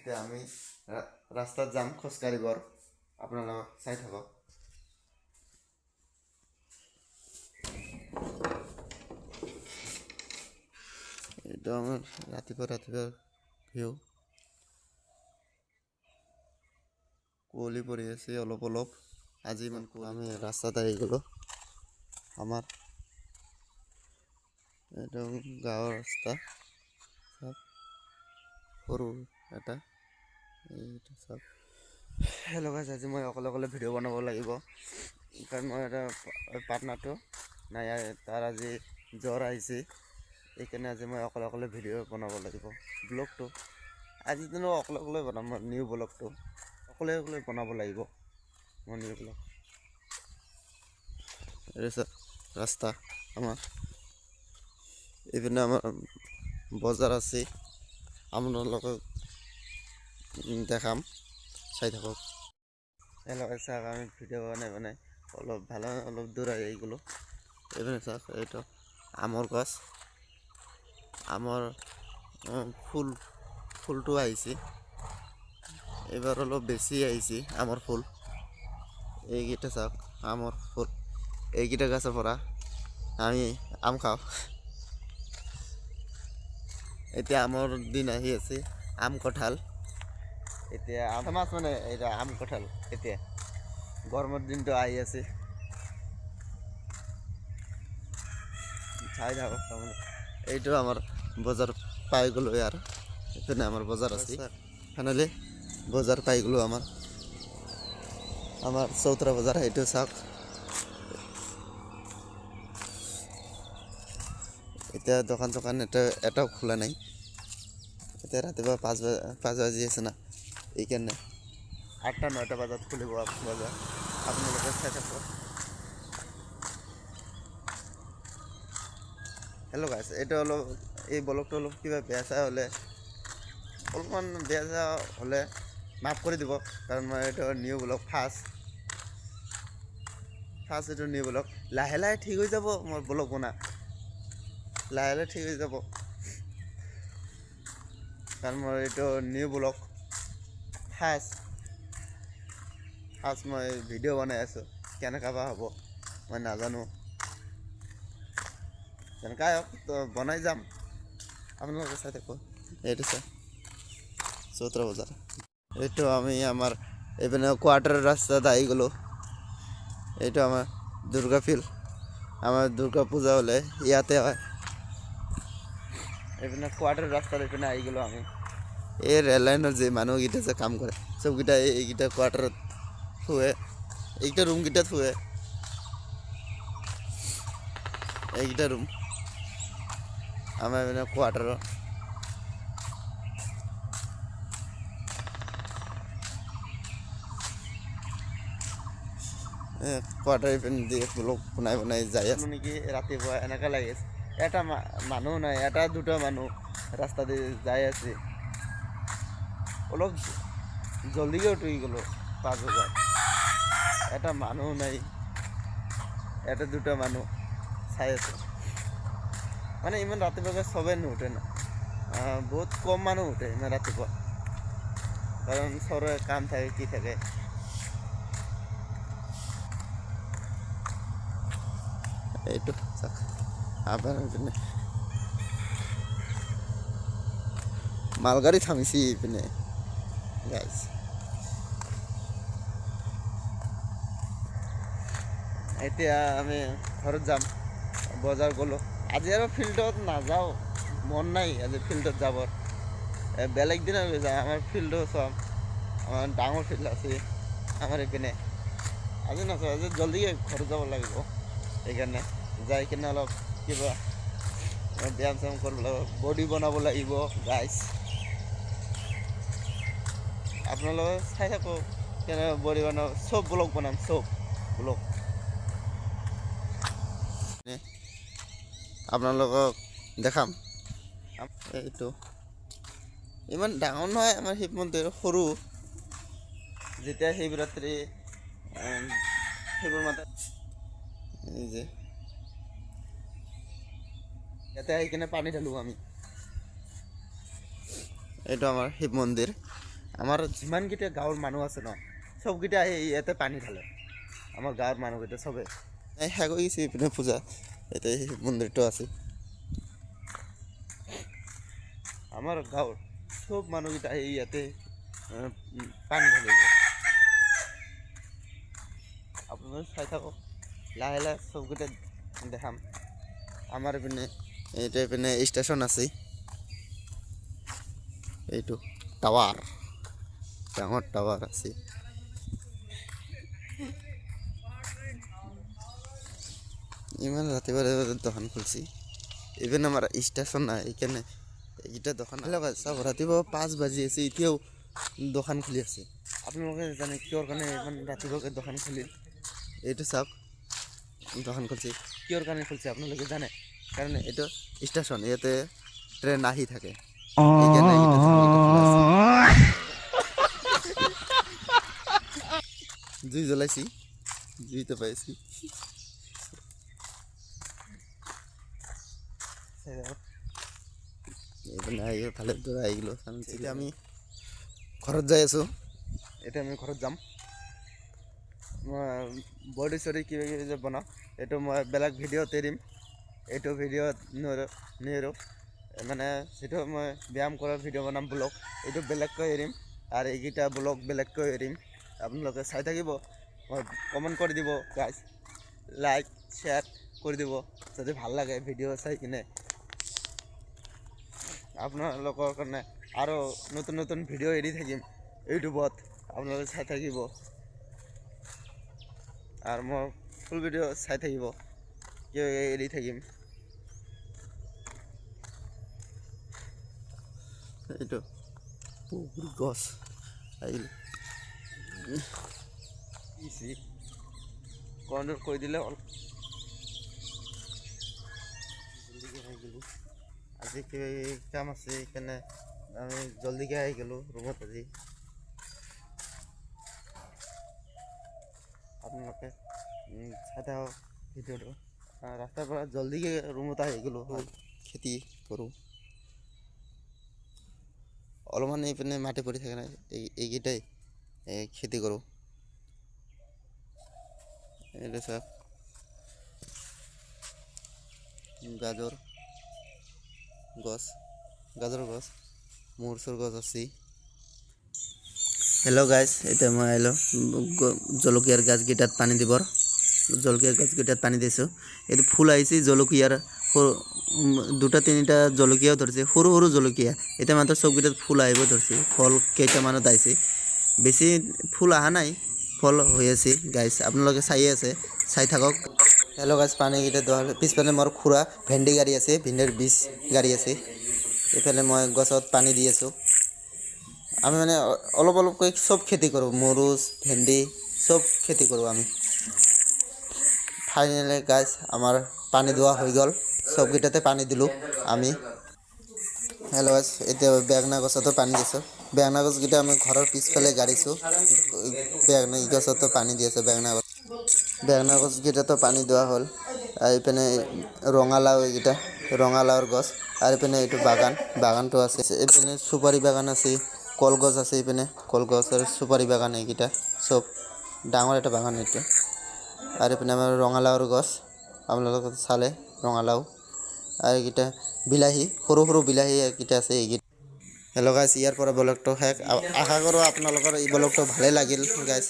এতিয়া আমি ৰাস্তাত যাম খোজকাঢ়িব আপোনালোকক চাই থাকক এইটো আমাৰ ৰাতিপুৱা ভিউ কুঁৱলী পৰি আছে অলপ আজি ইমান আমি ৰাস্তাত আহি গ'লো আমাৰ এইটো গাঁৱৰ ৰাস্তা সব সৰু এটা এইটো সব হেল্ল' গাইজ আজি মই অকলে ভিডিঅ' বনাব লাগিব কাৰণ মই এটা পাৰ্টনাৰটো নাই তাৰ আজি জ্বৰ আহিছে এইকাৰণে আজি মই অকলে ভিডিঅ' বনাব লাগিব ব্লগটো আজিৰ দিনো অকলে বনাম মই নিউ ব্লগটো অকলে বনাব লাগিব মই নিউ ব্লগ ৰাস্তা আমাৰ এইপিনে আমাৰ বজাৰ আছে আপোনালোকক দেখাম চাই থাকক এলাকা চাওক আমি ভিডিঅ' বনাই অলপ দূৰ আহি গ'লো এইপিনে চাওক এইটো আমৰ গছ আমৰ ফুলটো আহিছে এইবাৰ অলপ বেছি আহিছে আমৰ ফুল এইকেইটা চাওক আমৰ ফুল এইকেইটা গাছৰ পৰা আমি আম খাওঁ এতিয়া আমৰ দিন আহি আছে আম কঁঠাল এতিয়া ফেমাছ মানে এটা আম কঁঠাল এতিয়া গৰমৰ দিনটো আহি আছে চাই থাকক তাৰমানে এইটো আমাৰ বজাৰ পাই গ'লো ইয়াৰ এইপিনে আমাৰ বজাৰ আছে ফাইনেলি বজাৰ পাই গ'লো আমাৰ চৌতৰা বজাৰ এইটো চাওক এতিয়া দোকান চোকান এটাও খোলা নাই এতিয়া ৰাতিপুৱা 5 বাজি আছে না এইকাৰণে 8টা-9টা বজাত খুলিব বজাৰ আপোনালোকে চাই থাকক হেল্ল' গাইছ এইটো অলপ এই ব্লগটো অলপ কিবা বেয়া চেয়া হ'লে অলপমান বেয়া চেয়া হ'লে মাফ কৰি দিব কাৰণ মই এইটো নিউ ব্লগ ফাৰ্ষ্ট এইটো নিউ ব্লগ লাহে ঠিক হৈ যাব মই ব্লগ বনা লাহে ঠিক হৈ যাব কাৰণ মই এইটো নিউ ব্লগ ফাৰ্ষ্ট মই ভিডিঅ' বনাই আছোঁ কেনেকুৱা বা হ'ব মই নাজানো যেনেকৈ হওক তো বনাই যাম আপোনালোকে চাই থাকক এইটো চাই চৌতৰা বজাৰ এইটো আমি আমাৰ এইপিনে কোৱাৰ্টাৰৰ ৰাস্তাত আহি গ'লোঁ এইটো আমাৰ দুৰ্গা ফিল্ড আমাৰ দুৰ্গা পূজা হ'লে ইয়াতে হয় এইপিনে কোৱাৰ্টাৰ ৰাস্তাত এইপিনে আহি গ'লোঁ আমি এই ৰেল লাইনৰ যে মানুহকেইটা যে কাম কৰে চবকেইটা এইকেইটা কোৱাৰ্টাৰত শুৱে এইকেইটা ৰুমকেইটাত শুৱে এইকেইটা ৰুম আমাৰ এইপিনে কোৱাৰ্টাৰৰ কোৱাৰ্টাৰ এইপিনে দিয়ে ব্লগ বনাই যাই আছোঁ নেকি ৰাতিপুৱা এনেকুৱা লাগে এটা মানুহ নাই এটা দুটা মানুহ ৰাস্তা দি যাই আছে অলপ জলদিকে উঠি গ'লোঁ 5 বজাত এটা মানুহ নাই এটা দুটা মানুহ চাই আছে মানে ইমান ৰাতিপুৱাকৈ চবেই নুঠে না বহুত কম মানুহ উঠে ইমান ৰাতিপুৱা কাৰণ চবৰে কাম থাকে কি থাকে এইটো চাওক আবাৰ এইপিনে মালগাড়ী থামিছি এইপিনে গাইজ এতিয়া আমি ঘৰত যাম বজাৰ গ'লোঁ আজি আৰু ফিল্ডত নাযাওঁ মন নাই আজি ফিল্ডত যাবৰ বেলেগ দিনা লৈ যাওঁ আমাৰ ফিল্ডো চাম আমাৰ ডাঙৰ ফিল্ড আছে আমাৰ এইপিনে আজি নাচাওঁ আজি জলদিকে ঘৰত যাব লাগিব সেইকাৰণে যাই কিনে অলপ কিবা ব্যায়াম চ্যায়াম কৰিব লাগিব বডি বনাব লাগিব গাইজ আপোনালোকে চাই থাকক কেনেকৈ বডি বনাব চব ব্লগ বনাম চব ব্লগ আপোনালোকক দেখাম এইটো ইমান ডাঙৰ নহয় আমাৰ শিৱ মন্দিৰ সৰু যেতিয়া শিৱৰাত্ৰি সেইবোৰ মাতে এই যে ইয়াতে আহি কিনে পানী ঢালোঁ আমি এইটো আমাৰ শিৱ মন্দিৰ আমাৰ যিমানকেইটা গাঁৱৰ মানুহ আছে ন চবকেইটা আহি ইয়াতে পানী ঢালে আমাৰ গাঁৱৰ মানুহকেইটা চবে শেষ হৈ গৈছে ইপিনে পূজা ইয়াতে মন্দিৰটো আছে আমাৰ গাঁৱৰ চব মানুহকেইটা আহি ইয়াতে পানী ঢালিব আপোনালোকে চাই থাকক লাহে লাহে চবকেইটা দেখাম আমাৰ ইপিনে এইটো ইপিনে ষ্টেচন আছে এইটো টাৱাৰ ডাঙৰ টাৱাৰ আছে ইমান ৰাতিপুৱা দোকান খুলছি ইভেন আমাৰ ষ্টেচন নাই এইকাৰণে এইকেইটা দোকান চাওক ৰাতিপুৱা 5 বাজি আছে এতিয়াও দোকান খুলি আছে আপোনালোকে জানে কিয়ৰ কাৰণে ইমান ৰাতিপুৱাকৈ দোকান খুলিল এইটো চাওক দোকান খুলছে কিয়ৰ কাৰণে খুলছে আপোনালোকে জানে কাৰণ এইটো ষ্টেচন ইয়াতে ট্ৰেইন আহি থাকে এইকাৰণে এইটো জুই জ্বলাইছি জুইটো পাইছি ভালে দূৰ আহি গ'লো এতিয়া আমি ঘৰত যাই আছোঁ এতিয়া আমি ঘৰত যাম মই বডি চডি কিবা কিবি যে বনাওঁ এইটো মই বেলেগ ভিডিঅ'ত এৰিম এইটো ভিডিঅ'ত নেৰোঁ মানে যিটো মই ব্যায়াম কৰাৰ ভিডিঅ' বনাম ব্লগ এইটো বেলেগকৈ এৰিম আৰু এইকেইটা ব্লগ বেলেগকৈ এৰিম আপোনালোকে চাই থাকিব মই কমেণ্ট কৰি দিব গাইজ লাইক শ্বেয়াৰ কৰি দিব যদি ভাল লাগে ভিডিঅ' চাই কিনে আপোনালোকৰ কাৰণে আৰু নতুন নতুন ভিডিঅ' এৰি থাকিম ইউটিউবত আপোনালোকে চাই থাকিব আৰু মই ফুল ভিডিঅ' চাই থাকিব কিয় এৰি থাকিম এইটো গছ আহিল কণ্ট্ৰল কৰি দিলে আজি কিবা কাম আছে সেইকাৰণে আমি জলদিকৈ আহি গ'লোঁ ৰুমত আজি আপোনালোকে চাই থাকক ভিডিঅ'টো ৰাস্তাৰ পৰা জলদিকৈ ৰুমত আহি গ'লোঁ খেতি কৰোঁ অলপমান এইপিনে মাটি পৰি থাকে নাই এইকেইটাই খেতি কৰোঁ এইটো চাওক গাজৰ গছ মূৰ্চৰ গছ আছে হেল্ল' গাইজ এতিয়া মই আহিলোঁ জলকীয়াৰ গাছকেইটাত পানী দিবৰ জলকীয়াৰ গাছকেইটাত পানী দিছোঁ এইটো ফুল আহিছে জলকীয়াৰ দুটা তিনিটা জলকীয়াও ধৰিছে সৰু সৰু জলকীয়া এতিয়া মাত্ৰ চবকেইটাত ফুল আহিব ধৰিছে ফল কেইটামানত আহিছে বেছি ফুল অহা নাই ফল হৈ আছে গাইজ আপোনালোকে চাই থাকক হেল্ল' গাইজ পানীকেইটা দোৱাৰ পিছফালে মোৰ খুৰা ভেন্দি গাড়ী আছে ভেন্দিৰ বীজ গাড়ী আছে এইফালে মই গছত পানী দি আছোঁ আমি মানে অলপ অলপকৈ চব খেতি কৰোঁ মৰুচ ভেন্দি চব খেতি কৰোঁ আমি ফাইনেলি গাইজ আমাৰ পানী দোৱা হৈ গ'ল চবকেইটাতে পানী দিলোঁ আমি হেল্ল' গাইজ এতিয়া বেঙেনা গছতো পানী দিছোঁ বেঙেনা গছকেইটা আমি ঘৰৰ পিছফালে গাড়িছোঁ বেঙেনা গছতো পানী দি আছোঁ বেঙেনা গছকেইটাতো পানী দিয়া হ'ল আৰু ইপিনে ৰঙালাও এইকেইটা ৰঙালাওৰ গছ আৰু ইপিনে এইটো বাগানটো আছে এইপিনে চুপাৰী বাগান আছে কলগছ আছে ইপিনে কলগছ আৰু চুপাৰী বাগান এইকেইটা চব ডাঙৰ এটা বাগান এইটো আৰু ইপিনে আমাৰ ৰঙালাওৰ গছ আপোনালোকে চালে ৰঙালাও আৰু এইকেইটা বিলাহী সৰু সৰু বিলাহী এইকেইটা আছে এইকেইটা হেল্ল' গাইজ ইয়াৰ পৰা ব্লগটো শেষ আশা কৰোঁ আপোনালোকৰ এই ব্লগটো ভালেই লাগিল গাইজ